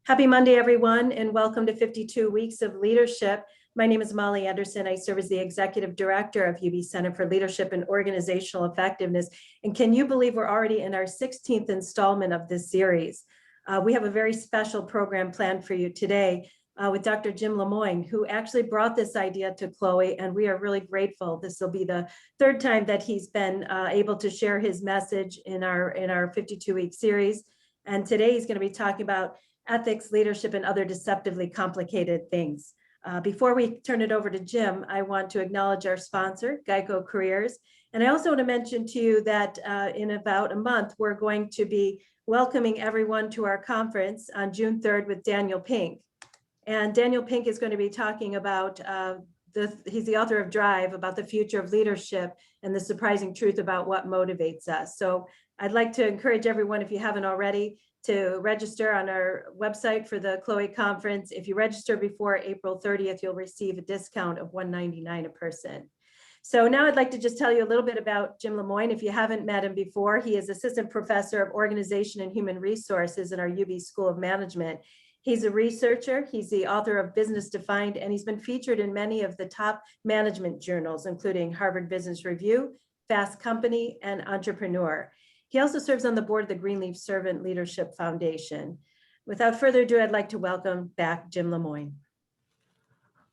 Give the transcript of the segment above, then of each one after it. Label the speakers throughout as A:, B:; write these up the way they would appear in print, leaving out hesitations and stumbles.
A: Happy Monday, everyone, and welcome to 52 Weeks of Leadership. My name is Molly Anderson. I serve as the Executive Director of UB Center for Leadership and Organizational Effectiveness. And can you believe we're already in our 16th installment of this series? We have a very special program planned for you today with Dr. Jim Lemoyne, who actually brought this idea to Chloe, and we are really grateful. This will be the third time that he's been able to share his message in our 52-week series. And today he's going to be talking about ethics, leadership, and other deceptively complicated things. Before we turn it over to Jim, I want to acknowledge our sponsor, Geico Careers. And I also want to mention to you that in about a month, we're going to be welcoming everyone to our conference on June 3rd with Daniel Pink. And Daniel Pink is going to be talking about, he's the author of Drive, about the future of leadership and the surprising truth about what motivates us. So I'd like to encourage everyone, if you haven't already, to register on our website for the Chloe conference. If you register before April 30th, you'll receive a discount of $199 a person. So now I'd like to just tell you a little bit about Jim Lemoyne. If you haven't met him before, he is Assistant Professor of Organization and Human Resources in our UB School of Management. He's a researcher, he's the author of Business Defined, and he's been featured in many of the top management journals, including Harvard Business Review, Fast Company, and Entrepreneur. He also serves on the board of the Greenleaf Servant Leadership Foundation. Without further ado, I'd like to welcome back Jim Lemoyne.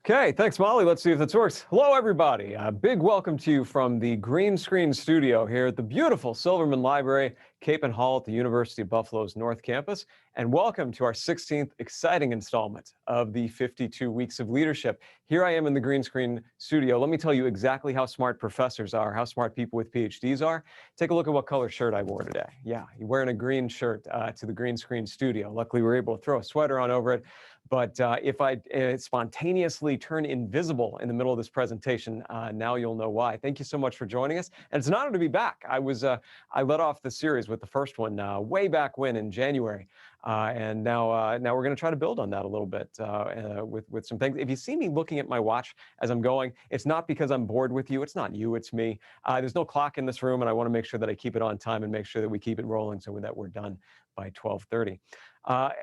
B: Okay, thanks, Molly. Let's see if this works. Hello, everybody. A big welcome to you from the Green Screen Studio here at the beautiful Silverman Library, Cape and Hall at the University of Buffalo's North Campus. And welcome to our 16th exciting installment of the 52 Weeks of Leadership. Here I am in the Green Screen Studio. Let me tell you exactly how smart professors are, how smart people with PhDs are. Take a look at what color shirt I wore today. Yeah, you're wearing a green shirt to the Green Screen Studio. Luckily, we were able to throw a sweater on over it. But if I spontaneously turn invisible in the middle of this presentation, now you'll know why. Thank you so much for joining us. And it's an honor to be back. I led off the series with the first one way back when in January. And now we're going to try to build on that a little bit with some things. If you see me looking at my watch as I'm going, it's not because I'm bored with you. It's not you, it's me. There's no clock in this room, and I want to make sure that I keep it on time and make sure that we keep it rolling so that we're done by 12:30.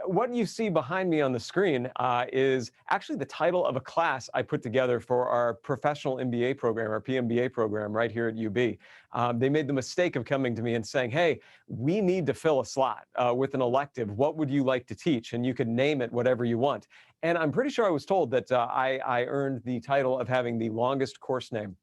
B: What you see behind me on the screen is actually the title of a class I put together for our professional MBA program, our PMBA program right here at UB. They made the mistake of coming to me and saying, hey, we need to fill a slot with an elective. What would you like to teach? And you could name it whatever you want. And I'm pretty sure I was told that I earned the title of having the longest course name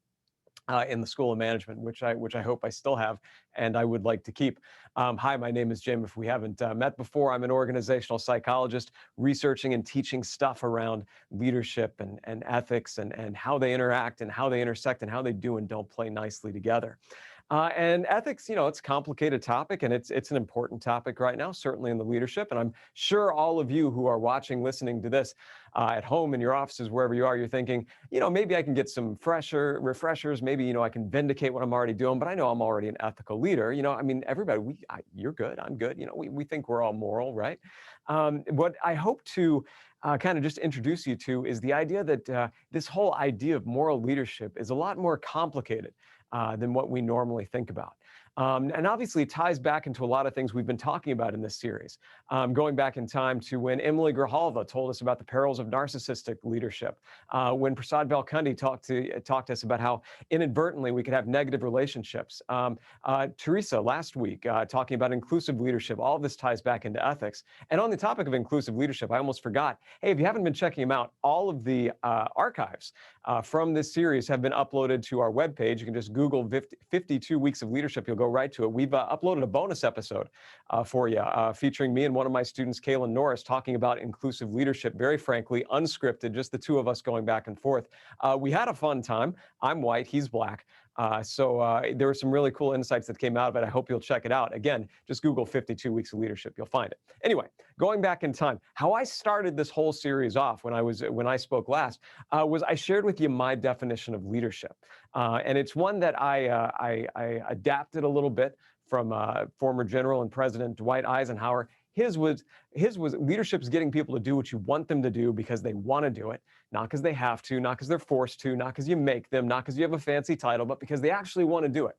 B: in the School of Management, which I hope I still have, and I would like to keep. Hi, my name is Jim. If we haven't met before, I'm an organizational psychologist researching and teaching stuff around leadership and ethics and how they interact and how they intersect and how they do and don't play nicely together. And ethics, it's a complicated topic, and it's an important topic right now, certainly in the leadership. And I'm sure all of you who are watching, listening to this at home, in your offices, wherever you are, you're thinking, maybe I can get some refreshers. Maybe, I can vindicate what I'm already doing, but I know I'm already an ethical leader. Everybody, you're good, I'm good. We think we're all moral, right? What I hope to kind of just introduce you to is the idea that this whole idea of moral leadership is a lot more complicated than what we normally think about. And obviously it ties back into a lot of things we've been talking about in this series, going back in time to when Emily Grijalva told us about the perils of narcissistic leadership, when Prasad Valkundi talked to us about how inadvertently we could have negative relationships. Teresa last week talking about inclusive leadership. All of this ties back into ethics. And on the topic of inclusive leadership, I almost forgot, hey, if you haven't been checking them out, all of the archives from this series have been uploaded to our webpage. You can just Google 52 Weeks of Leadership. You'll go right to it. We've uploaded a bonus episode for you featuring me and one of my students, Kaylin Norris, talking about inclusive leadership, very frankly, unscripted, just the two of us going back and forth. We had a fun time. I'm white, he's black. So there were some really cool insights that came out of it. I hope you'll check it out. Again, just Google 52 Weeks of Leadership. You'll find it. Anyway, going back in time, how I started this whole series off when I spoke last was I shared with you my definition of leadership. And it's one that I adapted a little bit from former General and President Dwight Eisenhower. His was leadership is getting people to do what you want them to do because they want to do it, not because they have to, not because they're forced to, not because you make them, not because you have a fancy title, but because they actually want to do it.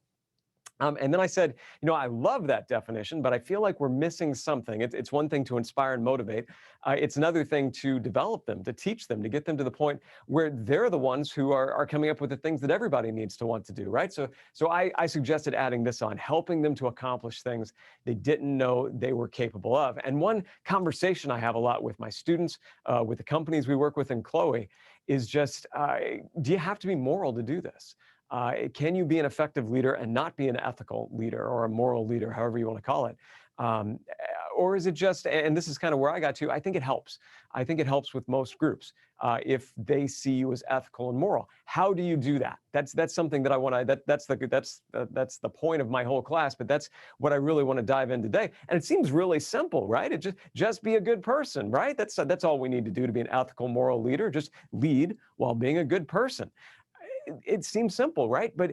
B: And then I said, I love that definition, but I feel like we're missing something. It's one thing to inspire and motivate. It's another thing to develop them, to teach them, to get them to the point where they're the ones who are coming up with the things that everybody needs to want to do, right? So I suggested adding this on, helping them to accomplish things they didn't know they were capable of. And one conversation I have a lot with my students, with the companies we work with in Chloe, is just, do you have to be moral to do this? Can you be an effective leader and not be an ethical leader or a moral leader, however you want to call it? Or is it just, and this is kind of where I got to, I think it helps. I think it helps with most groups if they see you as ethical and moral. How do you do that? That's something that I want to, that's the point of my whole class, but that's what I really want to dive in today. And it seems really simple, right? It just be a good person, right? That's all we need to do to be an ethical, moral leader. Just lead while being a good person. It seems simple, right? But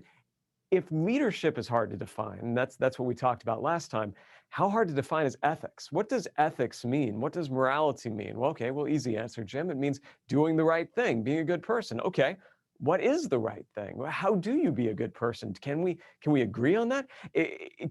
B: if leadership is hard to define, and that's what we talked about last time, how hard to define is ethics? What does ethics mean? What does morality mean? Well, okay, easy answer, Jim. It means doing the right thing, being a good person. Okay, what is the right thing? How do you be a good person? Can we agree on that?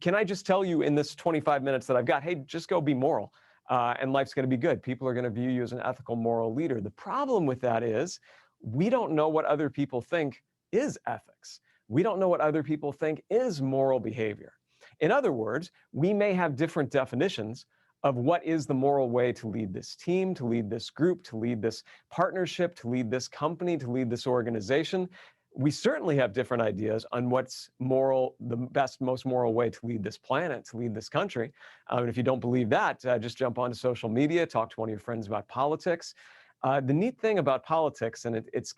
B: Can I just tell you in this 25 minutes that I've got, hey, just go be moral, and life's going to be good. People are going to view you as an ethical, moral leader. The problem with that is we don't know what other people think is ethics. We don't know what other people think is moral behavior. In other words, we may have different definitions of what is the moral way to lead this team, to lead this group, to lead this partnership, to lead this company, to lead this organization. We certainly have different ideas on what's moral, the best, most moral way to lead this planet, to lead this country. And if you don't believe that, just jump onto social media, talk to one of your friends about politics. The neat thing about politics, and it's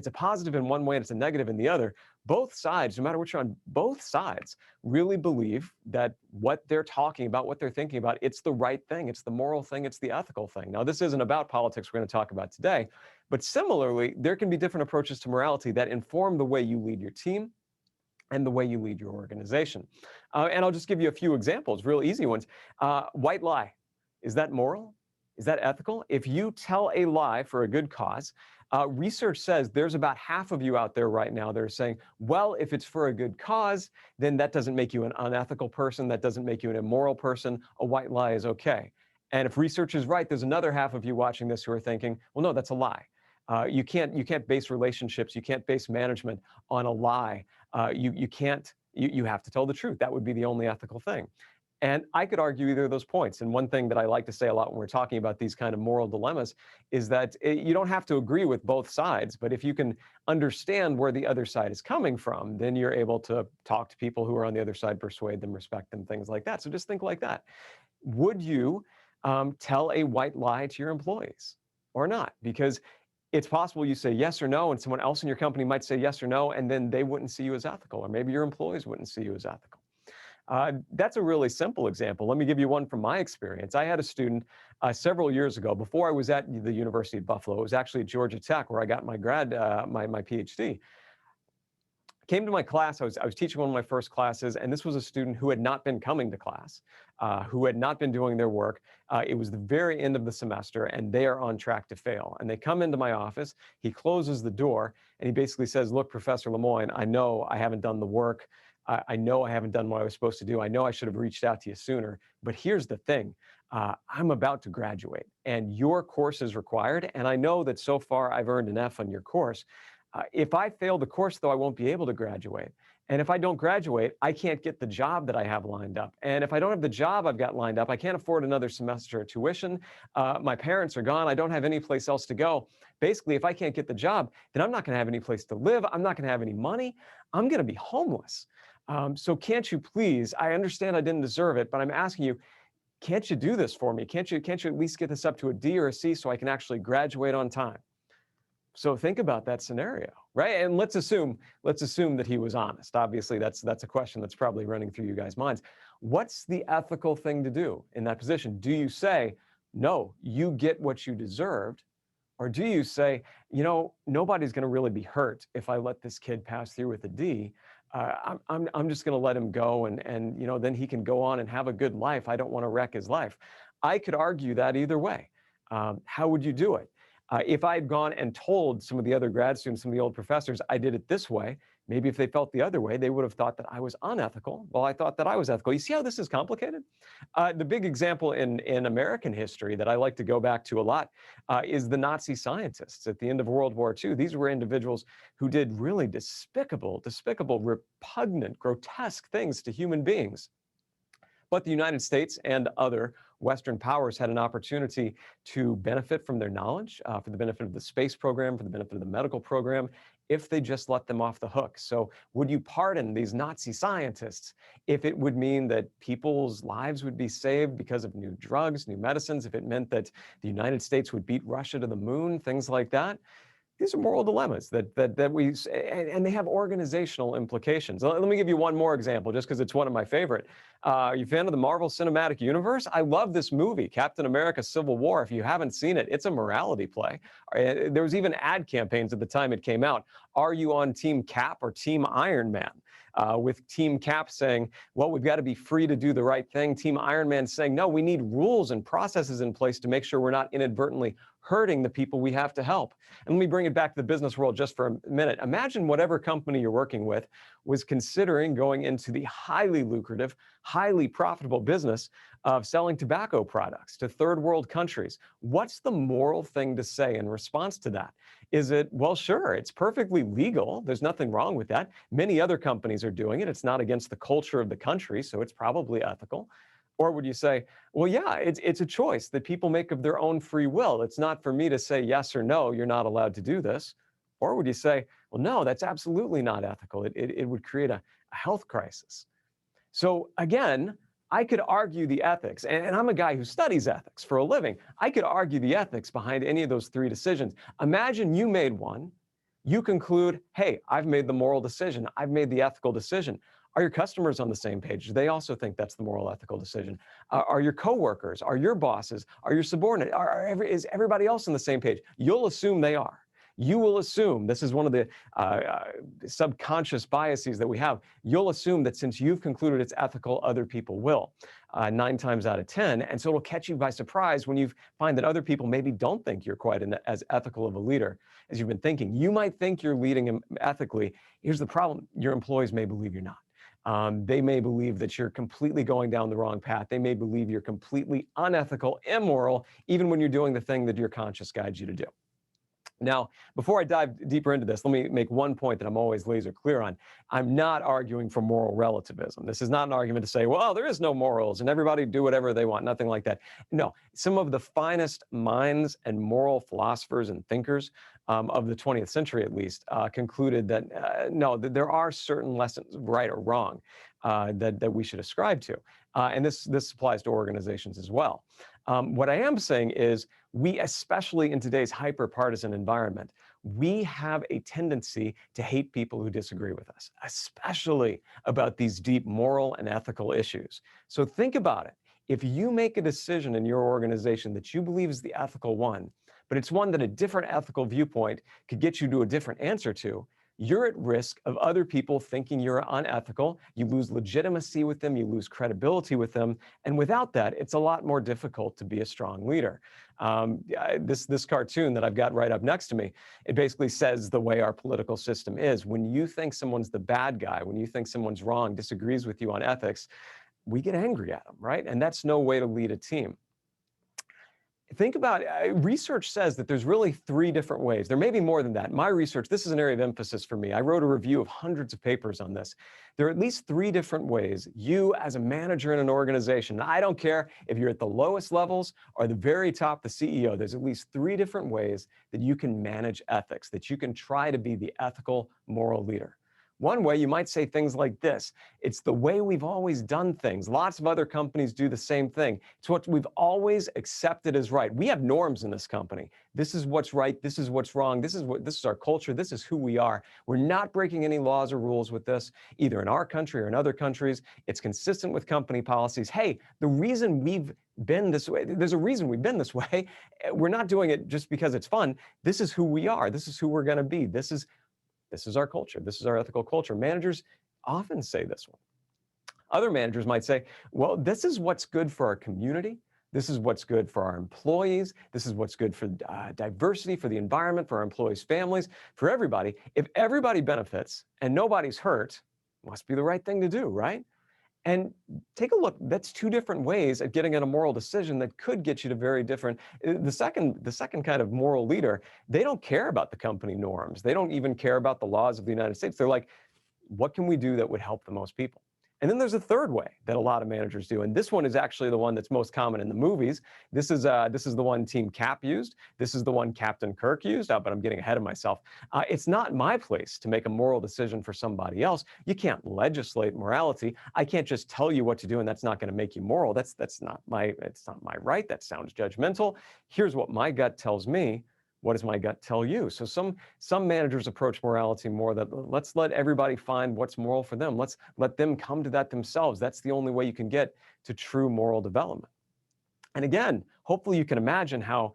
B: a positive in one way and it's a negative in the other, both sides, no matter which one, both sides really believe that what they're talking about, what they're thinking about, it's the right thing, it's the moral thing, it's the ethical thing. Now, this isn't about politics we're going to talk about today, but similarly, there can be different approaches to morality that inform the way you lead your team and the way you lead your organization. And I'll just give you a few examples, real easy ones. White lie, is that moral? Is that ethical? If you tell a lie for a good cause, research says there's about half of you out there right now that are saying, well, if it's for a good cause, then that doesn't make you an unethical person. That doesn't make you an immoral person. A white lie is okay. And if research is right, there's another half of you watching this who are thinking, well, no, that's a lie. You can't base relationships. You can't base management on a lie. You have to tell the truth. That would be the only ethical thing. And I could argue either of those points. And one thing that I like to say a lot when we're talking about these kind of moral dilemmas is that you don't have to agree with both sides, but if you can understand where the other side is coming from, then you're able to talk to people who are on the other side, persuade them, respect them, things like that. So just think like that. Would you tell a white lie to your employees or not? Because it's possible you say yes or no, and someone else in your company might say yes or no, and then they wouldn't see you as ethical, or maybe your employees wouldn't see you as ethical. That's a really simple example. Let me give you one from my experience. I had a student several years ago, before I was at the University of Buffalo. It was actually at Georgia Tech where I got my my PhD. Came to my class. I was teaching one of my first classes, and this was a student who had not been coming to class, who had not been doing their work. It was the very end of the semester, and they are on track to fail. And they come into my office. He closes the door, and he basically says, "Look, Professor Lemoine, I know I haven't done the work. I know I haven't done what I was supposed to do. I know I should have reached out to you sooner. But here's the thing. I'm about to graduate, and your course is required. And I know that so far I've earned an F on your course. If I fail the course, though, I won't be able to graduate. And if I don't graduate, I can't get the job that I have lined up. And if I don't have the job I've got lined up, I can't afford another semester of tuition. My parents are gone. I don't have any place else to go. Basically, if I can't get the job, then I'm not going to have any place to live. I'm not going to have any money. I'm going to be homeless. So can't you please, I understand I didn't deserve it, but I'm asking you, can't you do this for me? Can't you at least get this up to a D or a C so I can actually graduate on time?" So think about that scenario, right? And let's assume that he was honest. Obviously, that's a question that's probably running through you guys' minds. What's the ethical thing to do in that position? Do you say, no, you get what you deserved? Or do you say, nobody's going to really be hurt if I let this kid pass through with a D. I'm just going to let him go, and then he can go on and have a good life. I don't want to wreck his life. I could argue that either way. How would you do it? If I had gone and told some of the other grad students, some of the old professors, I did it this way, Maybe if they felt the other way, they would have thought that I was unethical, while I thought that I was ethical. You see how this is complicated? The big example in American history that I like to go back to a lot is the Nazi scientists at the end of World War II. These were individuals who did really despicable, repugnant, grotesque things to human beings. But the United States and other Western powers had an opportunity to benefit from their knowledge, for the benefit of the space program, for the benefit of the medical program, if they just let them off the hook. So would you pardon these Nazi scientists if it would mean that people's lives would be saved because of new drugs, new medicines, if it meant that the United States would beat Russia to the moon, things like that? These are moral dilemmas and they have organizational implications. Let me give you one more example, just because it's one of my favorite. Are you a fan of the Marvel Cinematic Universe? I love this movie, Captain America: Civil War. If you haven't seen it, it's a morality play. There was even ad campaigns at the time it came out. Are you on Team Cap or Team Iron Man? With Team Cap saying, well, we've got to be free to do the right thing. Team Iron Man saying, no, we need rules and processes in place to make sure we're not inadvertently hurting the people we have to help. And let me bring it back to the business world just for a minute. Imagine whatever company you're working with was considering going into the highly lucrative, highly profitable business of selling tobacco products to third world countries. What's the moral thing to say in response to that? Is it, well, sure, it's perfectly legal. There's nothing wrong with that. Many other companies are doing it. It's not against the culture of the country, so it's probably ethical. Or would you say, well, yeah, it's a choice that people make of their own free will. It's not for me to say yes or no, you're not allowed to do this. Or would you say, well, no, that's absolutely not ethical. It would create a health crisis. So again, I could argue the ethics, and I'm a guy who studies ethics for a living. I could argue the ethics behind any of those three decisions. Imagine you made one. You conclude, hey, I've made the moral decision. I've made the ethical decision. Are your customers on the same page? Do they also think that's the moral, ethical decision? Are your coworkers, are your bosses, are your subordinates, is everybody else on the same page? You'll assume they are. You will assume, this is one of the subconscious biases that we have, you'll assume that since you've concluded it's ethical, other people will, 9 times out of 10. And so it'll catch you by surprise when you find that other people maybe don't think you're quite as ethical of a leader as you've been thinking. You might think you're leading ethically. Here's the problem. Your employees may believe you're not. They may believe that you're completely going down the wrong path. They may believe you're completely unethical, immoral, even when you're doing the thing that your conscience guides you to do. Now, before I dive deeper into this, let me make one point that I'm always laser clear on. I'm not arguing for moral relativism. This is not an argument to say, well, there is no morals and everybody do whatever they want, nothing like that. No, some of the finest minds and moral philosophers and thinkers of the 20th century, at least, concluded that, no, that there are certain lessons, right or wrong, that we should ascribe to. And this applies to organizations as well. What I am saying is we, especially in today's hyper-partisan environment, we have a tendency to hate people who disagree with us, especially about these deep moral and ethical issues. So think about it. If you make a decision in your organization that you believe is the ethical one, but it's one that a different ethical viewpoint could get you to a different answer to, you're at risk of other people thinking you're unethical. You lose legitimacy with them, you lose credibility with them, and without that, it's a lot more difficult to be a strong leader. This cartoon that I've got right up next to me, it basically says the way our political system is. When you think someone's the bad guy, when you think someone's wrong, disagrees with you on ethics, we get angry at them, right? And that's no way to lead a team. Think about research says that there's really 3 different ways. There may be more than that. My research, this is an area of emphasis for me. I wrote a review of hundreds of papers on this. There are at least 3 different ways you as a manager in an organization, I don't care if you're at the lowest levels or the very top, the CEO, there's at least 3 different ways that you can manage ethics, that you can try to be the ethical, moral leader. One way, you might say things like this: it's the way we've always done things. Lots of other companies do the same thing. It's what we've always accepted as right. We have norms in this company. This is what's right. This is what's wrong. This is our culture. This is who we are. We're not breaking any laws or rules with this, either in our country or in other countries. It's consistent with company policies. Hey, the reason we've been this way, there's a reason we've been this way. We're not doing it just because it's fun. This is who we are. This is who we're going to be. This is our culture. This is our ethical culture. Managers often say this one. Other managers might say, well, this is what's good for our community. This is what's good for our employees. This is what's good for diversity, for the environment, for our employees' families, for everybody. If everybody benefits and nobody's hurt, must be the right thing to do, right? And take a look, that's two different ways at getting at a moral decision that could get you to very different. The second kind of moral leader, they don't care about the company norms. They don't even care about the laws of the United States. They're like, what can we do that would help the most people? And then there's a third way that a lot of managers do. And this one is actually the one that's most common in the movies. This is the one Team Cap used. This is the one Captain Kirk used, but I'm getting ahead of myself. It's not my place to make a moral decision for somebody else. You can't legislate morality. I can't just tell you what to do and that's not going to make you moral. It's not my right. That sounds judgmental. Here's what my gut tells me. What does my gut tell you? So some managers approach morality more that let's let everybody find what's moral for them. Let's let them come to that themselves. That's the only way you can get to true moral development. And again, hopefully you can imagine how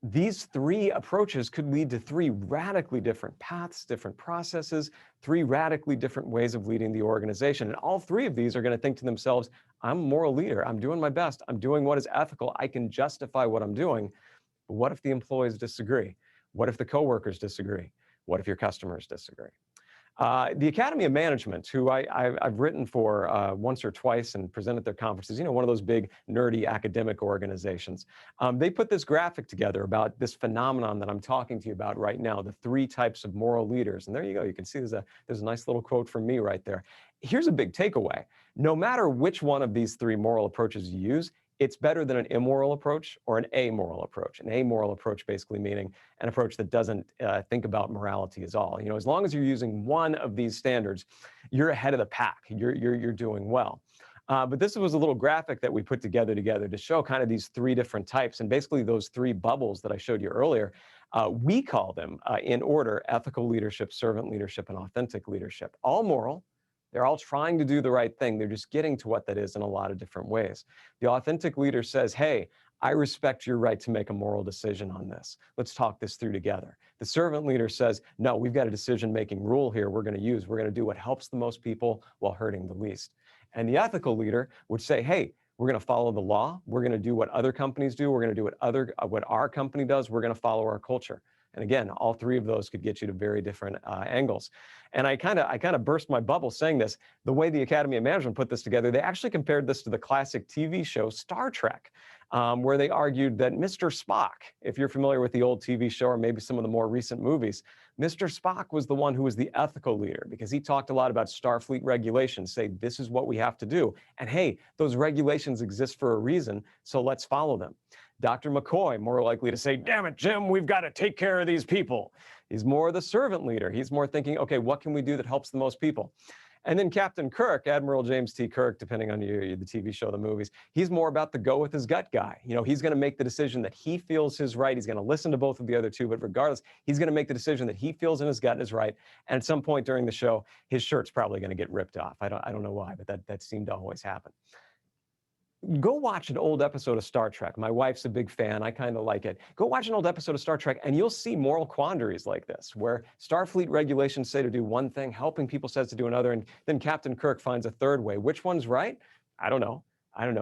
B: these three approaches could lead to three radically different paths, different processes, three radically different ways of leading the organization. And all three of these are going to think to themselves, I'm a moral leader. I'm doing my best. I'm doing what is ethical. I can justify what I'm doing. But what if the employees disagree? What if the coworkers disagree? What if your customers disagree? The Academy of Management, who I've written for once or twice and presented their conferences, one of those big nerdy academic organizations, they put this graphic together about this phenomenon that I'm talking to you about right now, the three types of moral leaders. And there you go. You can see there's a nice little quote from me right there. Here's a big takeaway. No matter which one of these three moral approaches you use, it's better than an immoral approach or an amoral approach. An amoral approach basically meaning an approach that doesn't think about morality at all. As long as you're using one of these standards, you're ahead of the pack. You're doing well. But this was a little graphic that we put together to show kind of these three different types. And basically those three bubbles that I showed you earlier, we call them in order: ethical leadership, servant leadership, and authentic leadership. All moral. They're all trying to do the right thing. They're just getting to what that is in a lot of different ways. The authentic leader says, hey, I respect your right to make a moral decision on this. Let's talk this through together. The servant leader says, no, we've got a decision-making rule here we're going to use. We're going to do what helps the most people while hurting the least. And the ethical leader would say, hey, we're going to follow the law. We're going to do what other companies do. We're going to do what our company does. We're going to follow our culture. And again, all three of those could get you to very different angles. And I kind of burst my bubble saying this. The way the Academy of Management put this together, they actually compared this to the classic TV show Star Trek, where they argued that Mr. Spock, if you're familiar with the old TV show or maybe some of the more recent movies, Mr. Spock was the one who was the ethical leader because he talked a lot about Starfleet regulations, say this is what we have to do. And hey, those regulations exist for a reason, so let's follow them. Dr. McCoy, more likely to say, damn it, Jim, we've got to take care of these people. He's more the servant leader. He's more thinking, okay, what can we do that helps the most people? And then Captain Kirk, Admiral James T. Kirk, depending on you, the TV show, the movies, he's more about the go with his gut guy. He's going to make the decision that he feels is right. He's going to listen to both of the other two, but regardless, he's going to make the decision that he feels in his gut is right. And at some point during the show, his shirt's probably going to get ripped off. I don't know why, but that seemed to always happen. Go watch an old episode of Star Trek. My wife's a big fan. I kind of like it. Go watch an old episode of Star Trek and you'll see moral quandaries like this, where Starfleet regulations say to do one thing, helping people says to do another, and then Captain Kirk finds a third way. Which one's right? I don't know.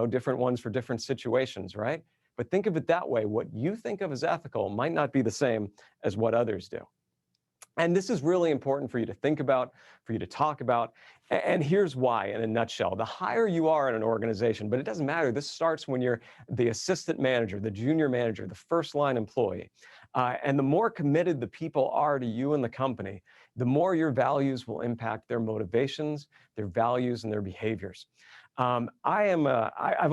B: Different ones for different situations, right? But think of it that way. What you think of as ethical might not be the same as what others do. And this is really important for you to think about, for you to talk about. And here's why in a nutshell. The higher you are in an organization, but it doesn't matter. This starts when you're the assistant manager, the junior manager, the first line employee. And the more committed the people are to you and the company, the more your values will impact their motivations, their values, and their behaviors. I've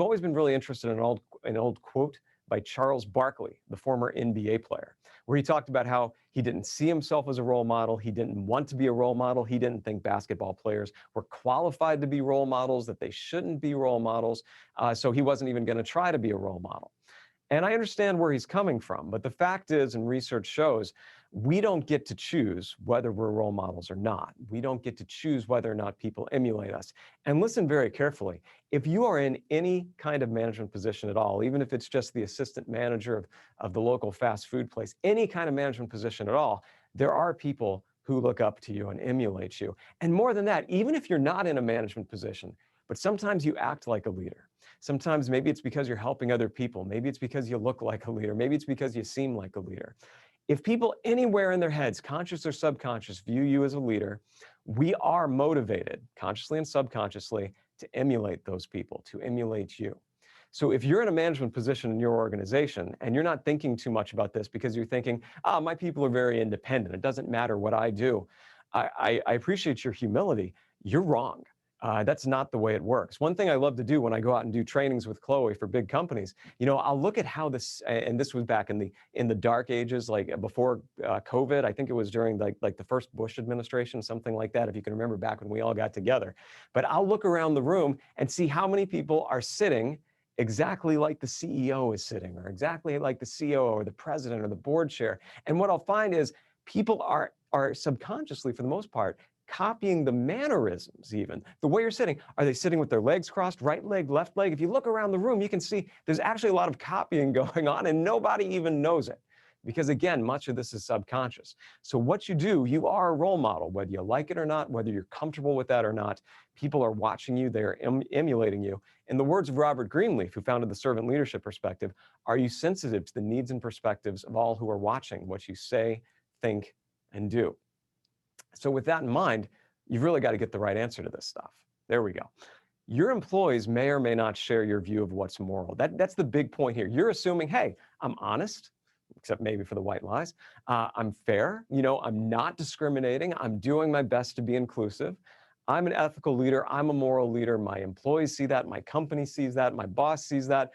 B: always been really interested in an old quote by Charles Barkley, the former NBA player, where he talked about how he didn't see himself as a role model. He didn't want to be a role model. He didn't think basketball players were qualified to be role models, that they shouldn't be role models. So he wasn't even going to try to be a role model. And I understand where he's coming from, but the fact is, and research shows, we don't get to choose whether we're role models or not. We don't get to choose whether or not people emulate us. And listen very carefully. If you are in any kind of management position at all, even if it's just the assistant manager of the local fast food place, any kind of management position at all, there are people who look up to you and emulate you. And more than that, even if you're not in a management position, but sometimes you act like a leader. Sometimes maybe it's because you're helping other people. Maybe it's because you look like a leader. Maybe it's because you seem like a leader. If people anywhere in their heads, conscious or subconscious, view you as a leader, we are motivated, consciously and subconsciously, to emulate those people, to emulate you. So if you're in a management position in your organization and you're not thinking too much about this because you're thinking, my people are very independent, it doesn't matter what I do, I appreciate your humility. You're wrong. That's not the way it works. One thing I love to do when I go out and do trainings with Chloe for big companies, I'll look at how this, and this was back in the dark ages, like before COVID. I think it was during like the first Bush administration, something like that, if you can remember back when we all got together. But I'll look around the room and see how many people are sitting exactly like the CEO is sitting, or exactly like the COO or the president or the board chair. And what I'll find is people are subconsciously, for the most part, copying the mannerisms, even the way you're sitting. Are they sitting with their legs crossed, right leg, left leg? If you look around the room, you can see there's actually a lot of copying going on, and nobody even knows it. Because again, much of this is subconscious. So what you do, you are a role model, whether you like it or not, whether you're comfortable with that or not. People are watching you, they're emulating you. In the words of Robert Greenleaf, who founded the Servant Leadership Perspective, are you sensitive to the needs and perspectives of all who are watching what you say, think, and do? So with that in mind, you've really got to get the right answer to this stuff. There we go. Your employees may or may not share your view of what's moral. That's the big point here. You're assuming, hey, I'm honest, except maybe for the white lies. I'm fair. I'm not discriminating. I'm doing my best to be inclusive. I'm an ethical leader. I'm a moral leader. My employees see that. My company sees that. My boss sees that.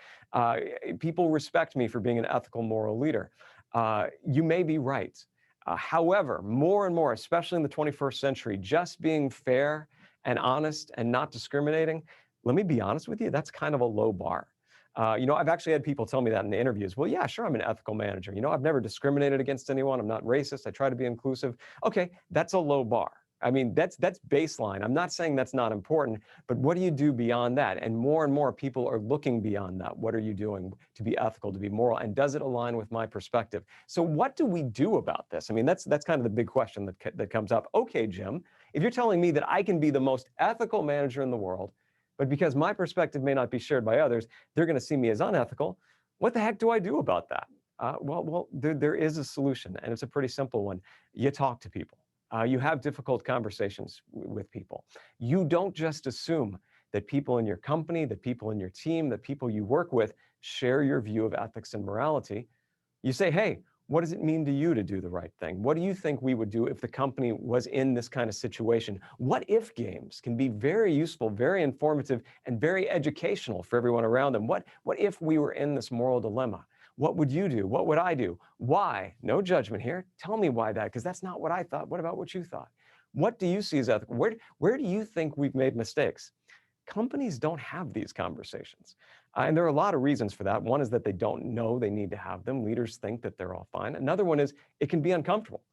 B: People respect me for being an ethical, moral leader. You may be right. However, more and more, especially in the 21st century, just being fair and honest and not discriminating, let me be honest with you, that's kind of a low bar. I've actually had people tell me that in the interviews. Well, yeah, sure, I'm an ethical manager. I've never discriminated against anyone. I'm not racist. I try to be inclusive. Okay, that's a low bar. I mean, that's baseline. I'm not saying that's not important, but what do you do beyond that? And more people are looking beyond that. What are you doing to be ethical, to be moral? And does it align with my perspective? So what do we do about this? I mean, that's kind of the big question that comes up. Okay, Jim, if you're telling me that I can be the most ethical manager in the world, but because my perspective may not be shared by others, they're going to see me as unethical, what the heck do I do about that? Well, there is a solution, and it's a pretty simple one. You talk to people. You have difficult conversations with people. You don't just assume that people in your company, that people in your team, that people you work with share your view of ethics and morality. You say, hey, what does it mean to you to do the right thing? What do you think we would do if the company was in this kind of situation? What if games can be very useful, very informative, and very educational for everyone around them. What if we were in this moral dilemma? What would you do? What would I do? Why? No judgment here. Tell me why that, because that's not what I thought. What about what you thought? What do you see as ethical? Where do you think we've made mistakes? Companies don't have these conversations. And there are a lot of reasons for that. One is that they don't know they need to have them. Leaders think that they're all fine. Another one is it can be uncomfortable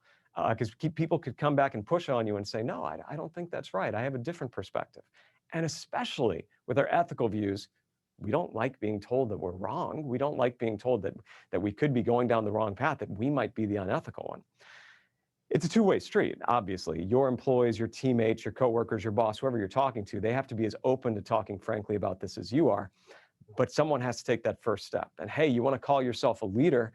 B: because people could come back and push on you and say, no, I don't think that's right. I have a different perspective. And especially with our ethical views, we don't like being told that we're wrong. We don't like being told that we could be going down the wrong path, that we might be the unethical one. It's a two-way street, obviously. Your employees, your teammates, your coworkers, your boss, whoever you're talking to, they have to be as open to talking frankly about this as you are. But someone has to take that first step. And hey, you want to call yourself a leader,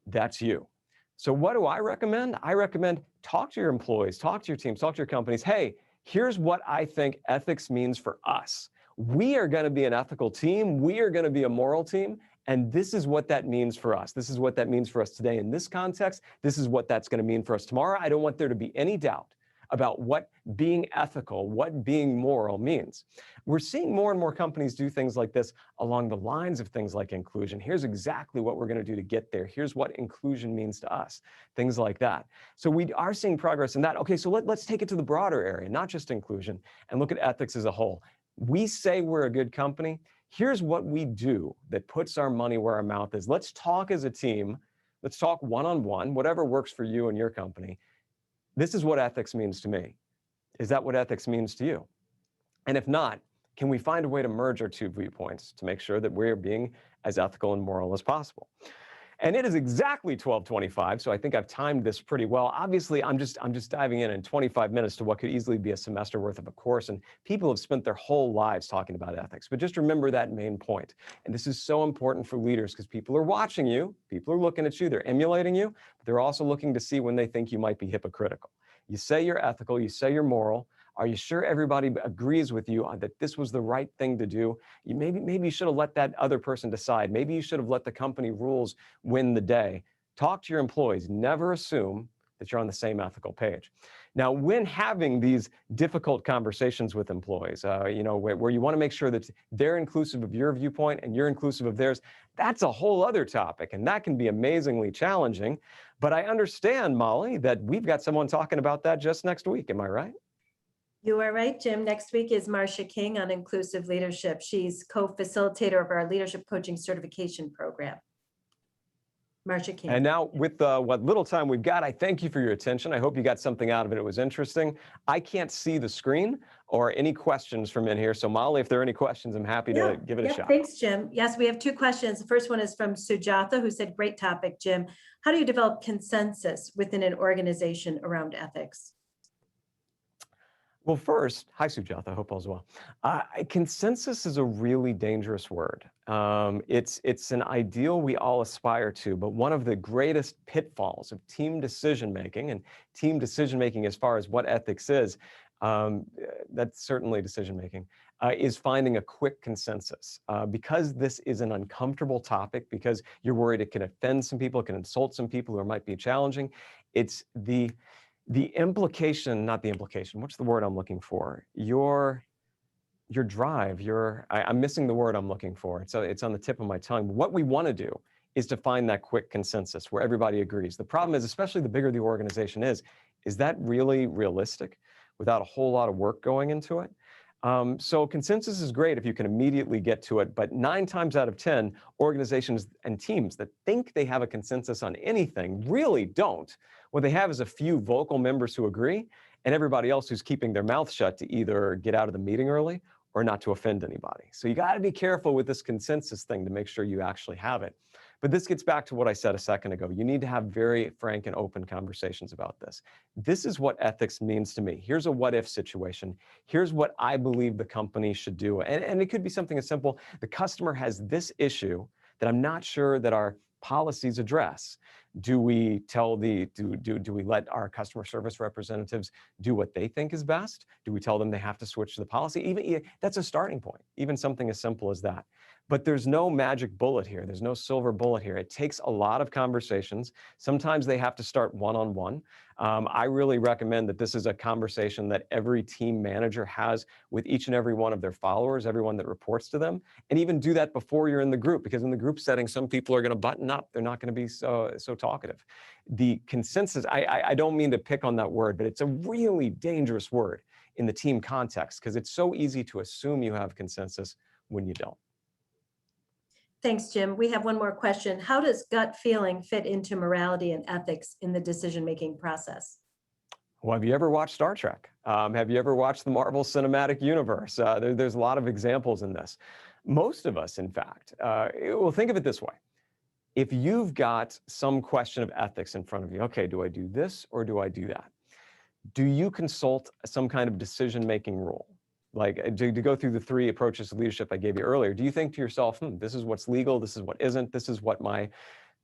B: that's you. So what do I recommend? I recommend talk to your employees, talk to your teams, talk to your companies. Hey, here's what I think ethics means for us. We are going to be an ethical team. We are going to be a moral team. And this is what that means for us. This is what that means for us today in this context. This is what that's going to mean for us tomorrow. I don't want there to be any doubt about what being ethical, what being moral means. We're seeing more and more companies do things like this along the lines of things like inclusion. Here's exactly what we're going to do to get there. Here's what inclusion means to us, things like that. So we are seeing progress in that. Okay, so let's take it to the broader area, not just inclusion, and look at ethics as a whole. We say we're a good company. Here's what we do that puts our money where our mouth is. Let's talk as a team. Let's talk one-on-one, whatever works for you and your company. This is what ethics means to me. Is that what ethics means to you? And if not, can we find a way to merge our two viewpoints to make sure that we're being as ethical and moral as possible? And it is exactly 12:25, so I think I've timed this pretty well. Obviously, I'm just diving in 25 minutes to what could easily be a semester worth of a course, and people have spent their whole lives talking about ethics. But just remember that main point. And this is so important for leaders because people are watching you, people are looking at you, they're emulating you, but they're also looking to see when they think you might be hypocritical. You say you're ethical, you say you're moral. Are you sure everybody agrees with you on that this was the right thing to do? Maybe you should have let that other person decide. Maybe you should have let the company rules win the day. Talk to your employees. Never assume that you're on the same ethical page. Now, when having these difficult conversations with employees, where you want to make sure that they're inclusive of your viewpoint and you're inclusive of theirs, that's a whole other topic, and that can be amazingly challenging. But I understand, Molly, that we've got someone talking about that just next week. Am I right?
A: You are right, Jim. Next week is Marcia King on inclusive leadership. She's co-facilitator of our leadership coaching certification program. Marcia King.
B: And now with what little time we've got, I thank you for your attention. I hope you got something out of it. It was interesting. I can't see the screen or any questions from in here. So Molly, if there are any questions, I'm happy to give it a shot.
A: Thanks, Jim. Yes, we have two questions. The first one is from Sujatha, who said, great topic, Jim. How do you develop consensus within an organization around ethics?
B: Well, first, hi, Sujatha. I hope all's well. Consensus is a really dangerous word. It's an ideal we all aspire to, but one of the greatest pitfalls of team decision-making, and team decision-making as far as what ethics is, that's certainly decision-making, is finding a quick consensus. Because this is an uncomfortable topic, because you're worried it can offend some people, it can insult some people, or it might be challenging, it's the implication, not the implication, what's the word I'm looking for? Your drive, I'm missing the word I'm looking for. It's on the tip of my tongue. What we want to do is to find that quick consensus where everybody agrees. The problem is, especially the bigger the organization is that really realistic without a whole lot of work going into it? So consensus is great if you can immediately get to it, but 9 times out of 10, organizations and teams that think they have a consensus on anything really don't. What they have is a few vocal members who agree, and everybody else who's keeping their mouth shut to either get out of the meeting early or not to offend anybody. So you got to be careful with this consensus thing to make sure you actually have it. But this gets back to what I said a second ago. You need to have very frank and open conversations about this. This is what ethics means to me. Here's a what-if situation. Here's what I believe the company should do. And it could be something as simple. The customer has this issue that I'm not sure that our policies address. Do we tell do we let our customer service representatives do what they think is best? Do we tell them they have to switch to the policy? Even that's a starting point, even something as simple as that. But there's no magic bullet here. There's no silver bullet here. It takes a lot of conversations. Sometimes they have to start one-on-one. I really recommend that this is a conversation that every team manager has with each and every one of their followers, everyone that reports to them, and even do that before you're in the group, because in the group setting, some people are going to button up. They're not going to be so talkative. The consensus, I don't mean to pick on that word, but it's a really dangerous word in the team context because it's so easy to assume you have consensus when you don't.
A: Thanks, Jim. We have one more question. How does gut feeling fit into morality and ethics in the decision-making process?
B: Well, have you ever watched Star Trek? Have you ever watched the Marvel Cinematic Universe? There's a lot of examples in this. Most of us, in fact, well, think of it this way. If you've got some question of ethics in front of you, okay, do I do this or do I do that? Do you consult some kind of decision-making rule? Like to go through the 3 approaches to leadership I gave you earlier, do you think to yourself, this is what's legal, this is what isn't, this is what my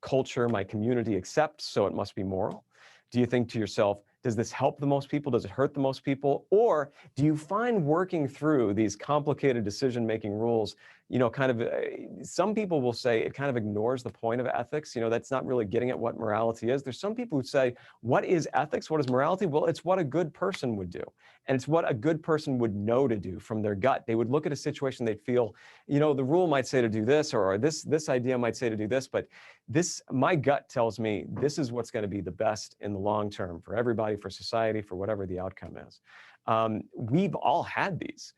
B: culture, my community accepts, so it must be moral? Do you think to yourself, does this help the most people? Does it hurt the most people? Or do you find working through these complicated decision-making rules, some people will say it kind of ignores the point of ethics. That's not really getting at what morality is. There's some people who say, what is ethics? What is morality? Well, it's what a good person would do. And it's what a good person would know to do from their gut. They would look at a situation, they'd feel, the rule might say to do this, or this idea might say to do this, but my gut tells me this is what's going to be the best in the long term for everybody, for society, for whatever the outcome is. We've all had these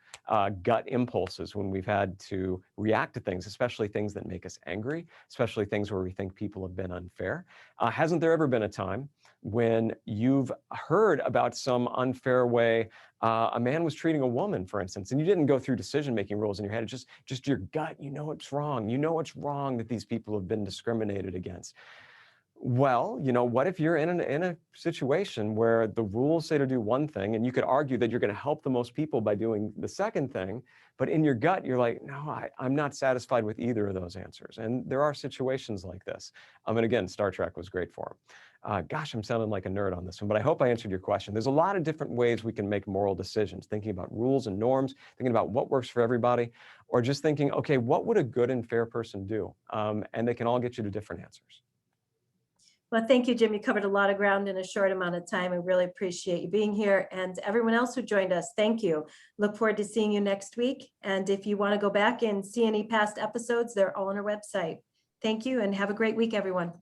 B: gut impulses when we've had to react to things, especially things that make us angry, especially things where we think people have been unfair. Hasn't there ever been a time when you've heard about some unfair way a man was treating a woman, for instance, and you didn't go through decision-making rules in your head. It's just your gut. You know it's wrong. You know it's wrong that these people have been discriminated against. Well, what if you're in a situation where the rules say to do one thing, and you could argue that you're going to help the most people by doing the second thing, but in your gut, you're like, no, I'm not satisfied with either of those answers. And there are situations like this. And again, Star Trek was great for him. Gosh, I'm sounding like a nerd on this one, but I hope I answered your question. There's a lot of different ways we can make moral decisions, thinking about rules and norms, thinking about what works for everybody, or just thinking, okay, what would a good and fair person do? And they can all get you to different answers.
A: Well, thank you, Jim. You covered a lot of ground in a short amount of time. I really appreciate you being here, and everyone else who joined us, thank you. Look forward to seeing you next week. And if you want to go back and see any past episodes, they're all on our website. Thank you and have a great week, everyone.